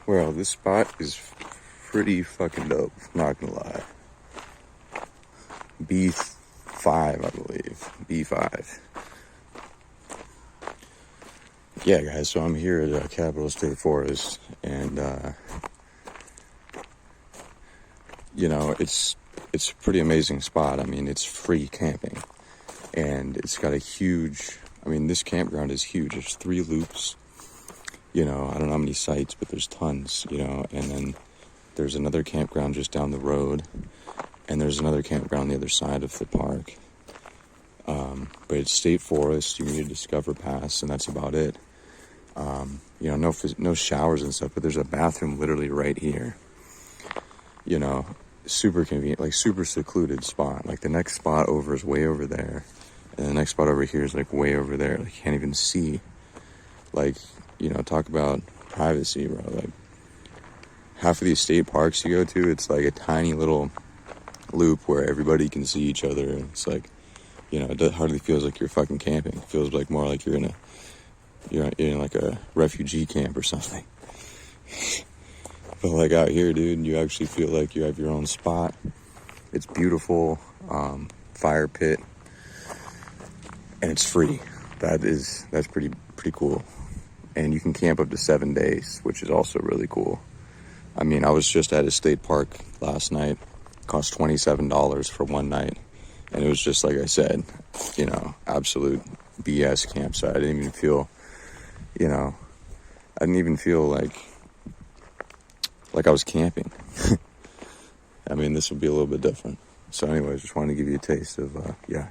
Well, this spot is pretty fucking dope, not gonna lie. B5, I believe. B5. Yeah, guys, so I'm here at Capitol State Forest, and, you know, it's a pretty amazing spot. I mean, it's free camping, and it's got a huge, I mean, this campground is huge. There's 3 loops, you know, I don't know how many sites, but there's tons, you know, and then there's another campground just down the road, and there's another campground on the other side of the park. But it's state forest, you need a Discover Pass, and that's about it. You know, no showers and stuff, but there's a bathroom literally right here. You know, super convenient, like super secluded spot. Like the next spot over is way over there, and the next spot over here is like way over there. Like you can't even see. Like, you know, talk about privacy, bro. Like half of these state parks you go to, it's like a tiny little loop where everybody can see each other. And it's like, you know, it hardly feels like you're fucking camping. It feels like more like you're in like a refugee camp or something. But like out here, dude, you actually feel like you have your own spot. It's beautiful, fire pit, and it's free. That's pretty cool. And you can camp up to 7 days, which is also really cool. I mean, I was just at a state park last night. It cost $27 for one night. And it was just like I said, you know, absolute BS campsite. I didn't even feel, you know, like I was camping. I mean, this will be a little bit different. So anyways, just wanted to give you a taste of,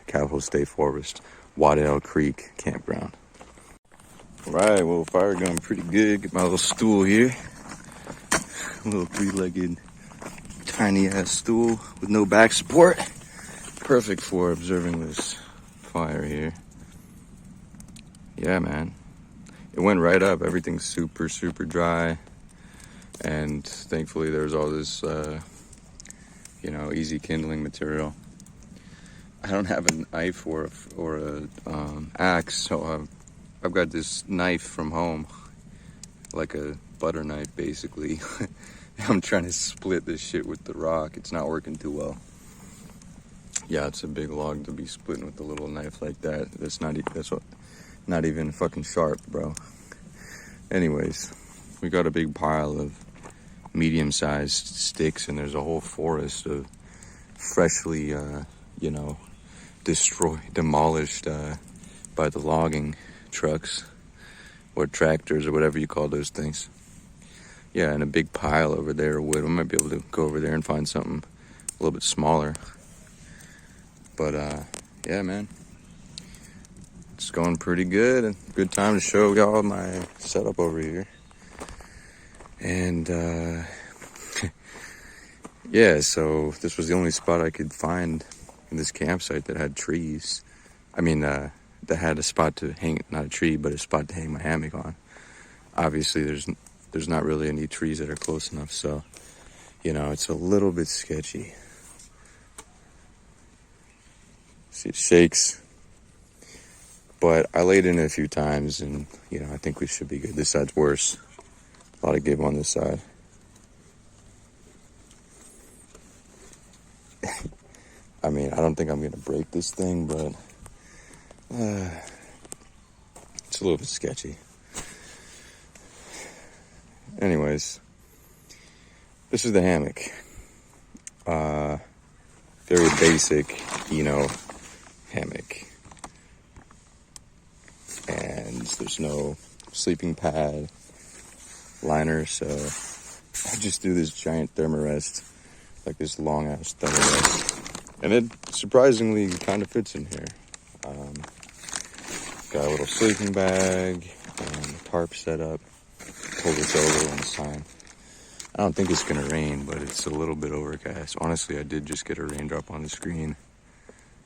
Capitol State Forest, Waddell Creek Campground. All right, well, fire going pretty good. Get my little stool here. A little 3-legged, tiny-ass stool with no back support. Perfect for observing this fire here. Yeah, man. It went right up. Everything's super, super dry. And thankfully there's all this, you know, easy kindling material. I don't have a knife or a axe, so I've got this knife from home, like a butter knife, basically. I'm trying to split this shit with the rock. It's not working too well. Yeah, it's a big log to be splitting with a little knife like that. That's not even fucking sharp, bro. Anyways, we got a big pile of medium-sized sticks, and there's a whole forest of freshly, you know, demolished by the logging trucks or tractors or whatever you call those things. Yeah, and a big pile over there of wood. I might be able to go over there and find something a little bit smaller. But, yeah, man. It's going pretty good. And good time to show y'all my setup over here. And, yeah, so this was the only spot I could find in this campsite that had trees. I mean, that had a spot to hang, not a tree, but a spot to hang my hammock on. Obviously, there's not really any trees that are close enough, so, you know, it's a little bit sketchy. See, it shakes. But I laid in it a few times, and, you know, I think we should be good. This side's worse. A lot of give on this side. I mean, I don't think I'm going to break this thing, but it's a little bit sketchy. Anyways, this is the hammock. Very basic, you know, hammock. And there's no sleeping pad, liner, so I just do this giant thermarest, like this long ass thermarest, and it surprisingly kind of fits in here. Got a little sleeping bag and a tarp set up. Pull this over one time. I don't think it's gonna rain, but it's a little bit overcast. Honestly, I did just get a raindrop on the screen,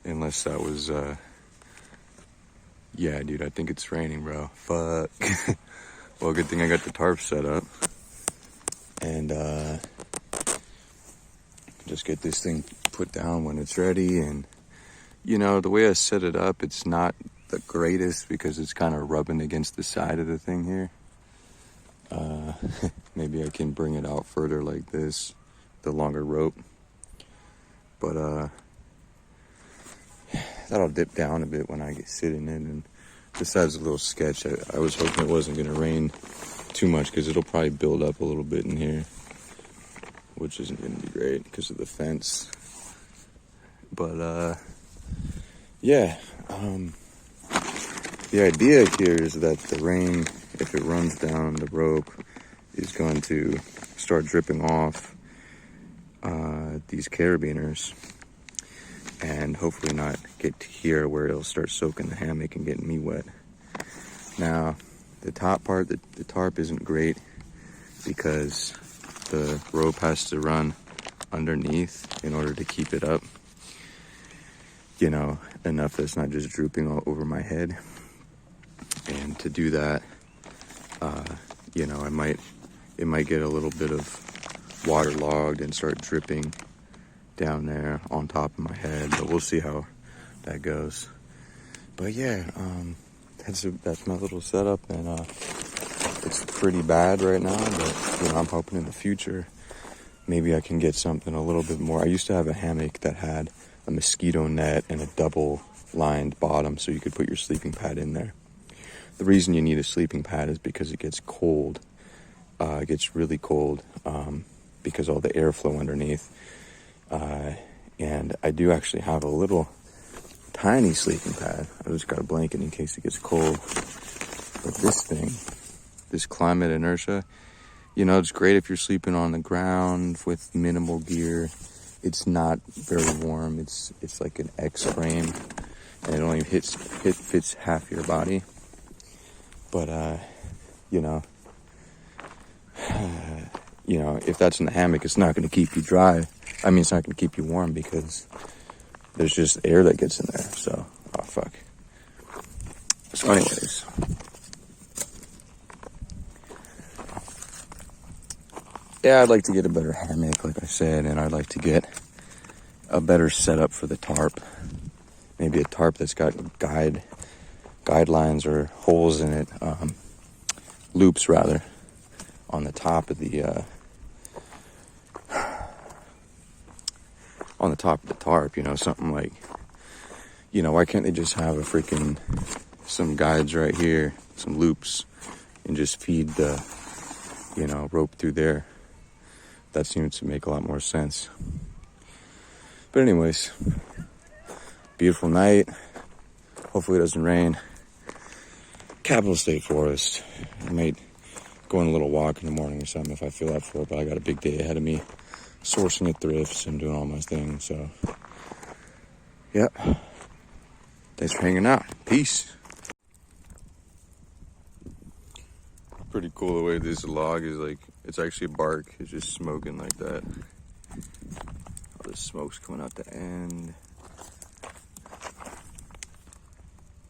unless that was yeah, dude, I think it's raining, bro. Fuck. Well, good thing I got the tarp set up. And, just get this thing put down when it's ready. And, you know, the way I set it up, it's not the greatest because it's kind of rubbing against the side of the thing here. maybe I can bring it out further like this, the longer rope. But that'll dip down a bit when I get sitting in. And besides a little sketch, I was hoping it wasn't going to rain too much because it'll probably build up a little bit in here, which isn't going to be great because of the fence. But yeah, the idea here is that the rain, if it runs down the rope, is going to start dripping off these carabiners, and hopefully not get to here where it'll start soaking the hammock and getting me wet. Now, the top part, the tarp isn't great because the rope has to run underneath in order to keep it up, you know, enough that it's not just drooping all over my head. And to do that, you know, it might get a little bit of waterlogged and start dripping down there on top of my head, but we'll see how that goes. But yeah, that's my little setup, and it's pretty bad right now, but you know, I'm hoping in the future maybe I can get something a little bit more. I used to have a hammock that had a mosquito net and a double lined bottom so you could put your sleeping pad in there. The reason you need a sleeping pad is because it gets cold. It gets really cold because all the airflow underneath. And I do actually have a little tiny sleeping pad. I just got a blanket in case it gets cold. But this thing, this climate inertia, you know, it's great if you're sleeping on the ground with minimal gear. It's not very warm. It's like an X frame, and it only fits half your body. But you know, if that's in the hammock, it's not going to keep you dry. I mean, it's not going to keep you warm because there's just air that gets in there. So, oh fuck. So, anyways, yeah, I'd like to get a better hammock, like I said, and I'd like to get a better setup for the tarp. Maybe a tarp that's got guidelines or holes in it, loops rather, on the top of the tarp, you know, something like, you know, why can't they just have some guides right here, some loops, and just feed the, you know, rope through there? That seems to make a lot more sense. But anyways, beautiful night. Hopefully it doesn't rain. Capital State Forest. I might go on a little walk in the morning or something if I feel up for it, but I got a big day ahead of me, sourcing at thrifts and doing all my things. So, yeah. Thanks for hanging out. Peace. Pretty cool the way this log is, like, it's actually a bark. It's just smoking like that. All the smoke's coming out the end.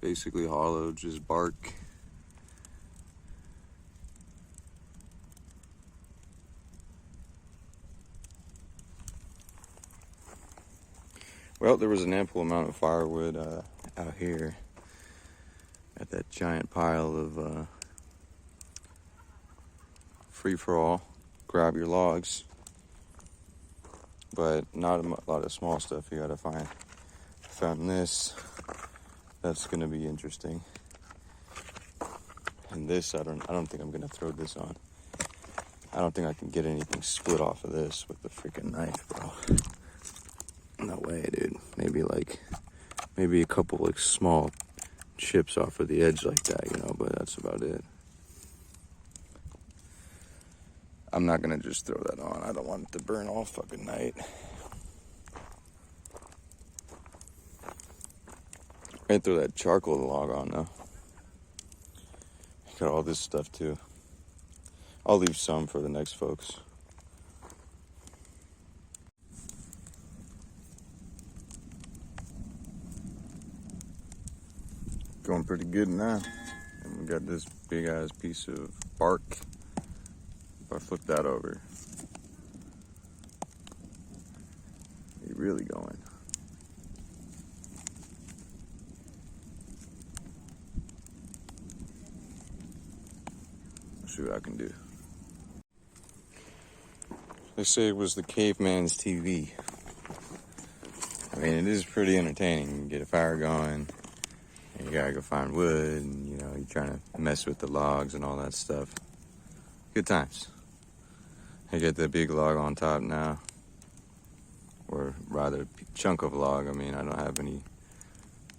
Basically hollow, just bark. Well, there was an ample amount of firewood out here at that giant pile of free-for-all. Grab your logs, but not a lot of small stuff you gotta find. I found this. That's gonna be interesting. And this, I don't think I'm gonna throw this on. I don't think I can get anything split off of this with the freaking knife, bro. No way, dude. Maybe a couple like small chips off of the edge like that, you know, but that's about it. I'm not gonna just throw that on. I don't want it to burn all fucking night. I can throw that charcoal log on though. Got all this stuff too. I'll leave some for the next folks. Going pretty good now. And we got this big ass piece of bark. If I flip that over, you're really going. Let's see what I can do. They say it was the caveman's TV. I mean, it is pretty entertaining. You get a fire going, and you gotta go find wood, and you know, you're trying to mess with the logs and all that stuff. Good times. I got that big log on top now, or rather, a chunk of log. I mean, I don't have any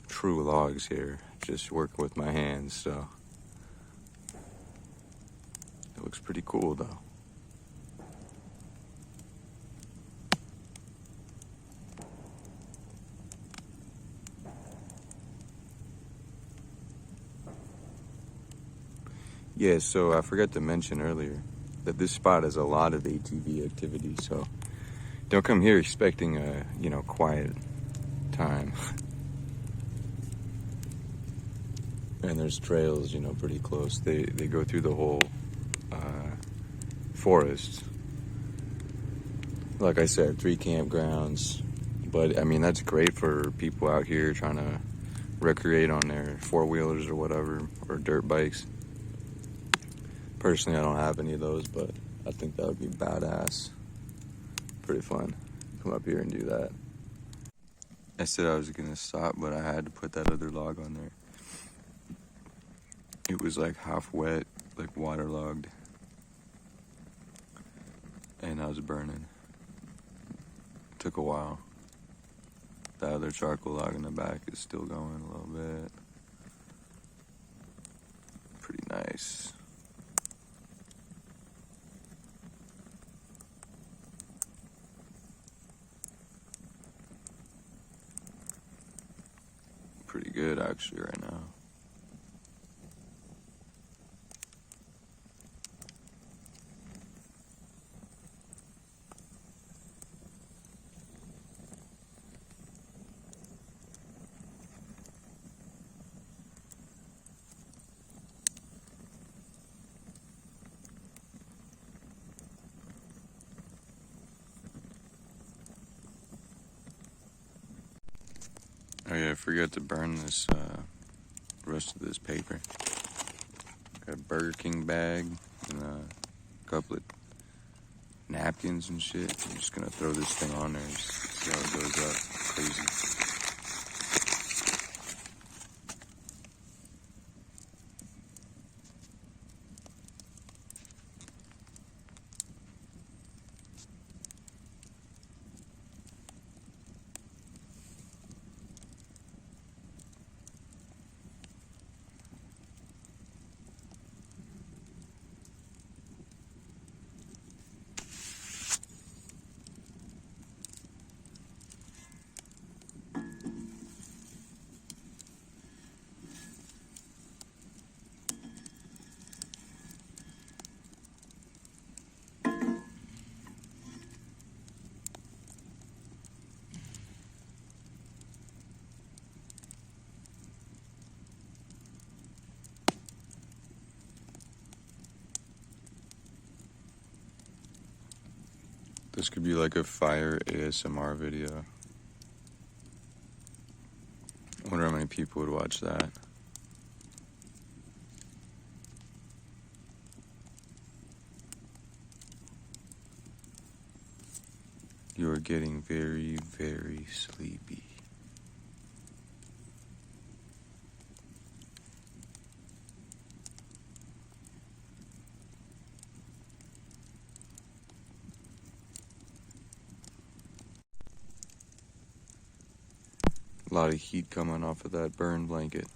true logs here, just working with my hands, so it looks pretty cool though. Yeah, so I forgot to mention earlier that this spot has a lot of ATV activity, so don't come here expecting a, you know, quiet time. And there's trails, you know, pretty close. They go through the whole forest. Like I said, 3 campgrounds. But I mean, that's great for people out here trying to recreate on their 4-wheelers or whatever, or dirt bikes. Personally, I don't have any of those, but I think that would be badass. Pretty fun. Come up here and do that. I said I was gonna stop, but I had to put that other log on there. It was like half wet, like waterlogged. And I was burning. Took a while. The other charcoal log in the back is still going a little bit. Pretty nice. Pretty good actually right now. Oh yeah, I forgot to burn this rest of this paper. Got a Burger King bag and a couple of napkins and shit. I'm just gonna throw this thing on there and see how it goes up. Crazy. This could be like a fire ASMR video. I wonder how many people would watch that. You are getting very, very sleepy. A lot of heat coming off of that burn blanket.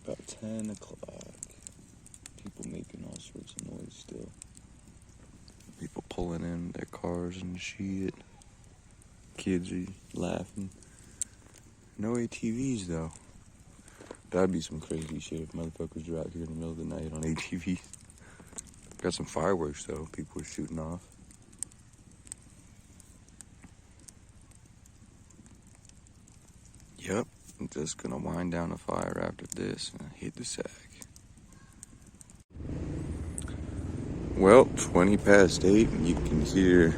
About 10 o'clock. People making all sorts of noise still. People pulling in their cars and shit. Kids are laughing. No ATVs though. That'd be some crazy shit if motherfuckers were out here in the middle of the night on ATVs. Got some fireworks though, people were shooting off. Yep, I'm just gonna wind down the fire after this and hit the sack. Well, 20 past 8, and you can hear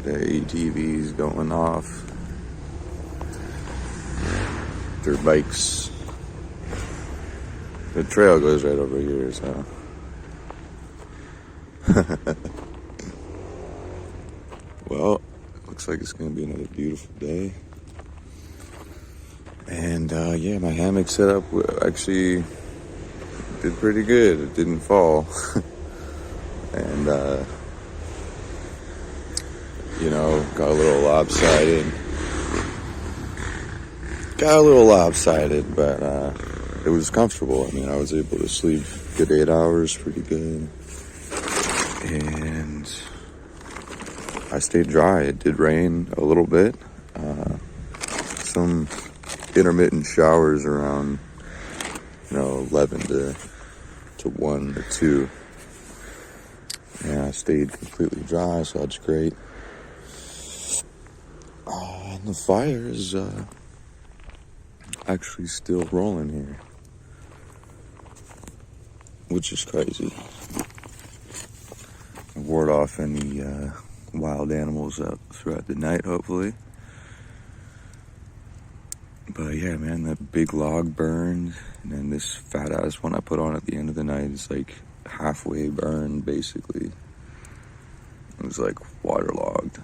the ATVs going off. Their bikes The trail goes right over here, so. Well, looks like it's gonna be another beautiful day. And yeah, my hammock setup actually did pretty good. It didn't fall. And you know, got a little lopsided, but it was comfortable. I mean, I was able to sleep good 8 hours, pretty good. And I stayed dry. It did rain a little bit. Some intermittent showers around, 11 to 1 or 2. And I stayed completely dry, so that's great. And the fire is actually still rolling here, which is crazy. Ward off any wild animals out throughout the night, hopefully. But yeah, man, that big log burned, and then this fat ass one I put on at the end of the night is like halfway burned, basically. It was like waterlogged.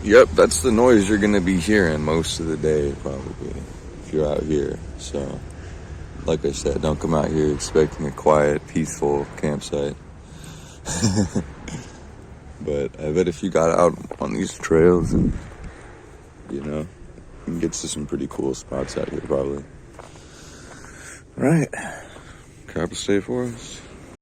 Yep, that's the noise you're gonna be hearing most of the day, probably, if you're out here. So, like I said, don't come out here expecting a quiet, peaceful campsite. But I bet if you got out on these trails and, you can get to some pretty cool spots out here, probably. All right. Cap a stay for us.